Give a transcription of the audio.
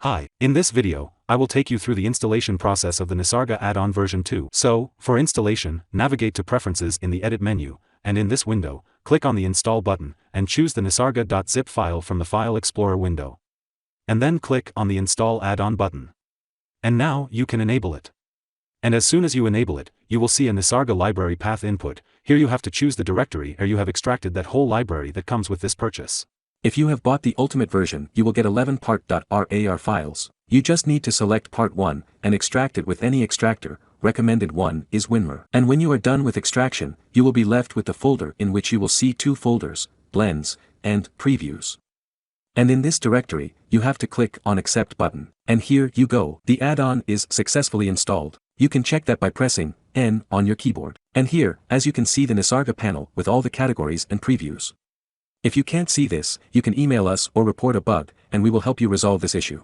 Hi, in this video, I will take you through the installation process of the Nisarga add-on version 2. So, for installation, navigate to Preferences in the Edit menu, and in this window, click on the Install button, and choose the nisarga.zip file from the File Explorer window. And then click on the Install add-on button. And now, you can enable it. And as soon as you enable it, you will see a Nisarga library path input. Here you have to choose the directory or you have extracted that whole library that comes with this purchase. If you have bought the ultimate version, you will get 11 part.rar files. You just need to select part 1 and extract it with any extractor. Recommended one is WinRAR. And when you are done with extraction, you will be left with the folder in which you will see two folders, blends, and previews. And in this directory, you have to click on Accept button. And here you go. The add-on is successfully installed. You can check that by pressing N on your keyboard. And here, as you can see the Nisarga panel with all the categories and previews. If you can't see this, you can email us or report a bug, and we will help you resolve this issue.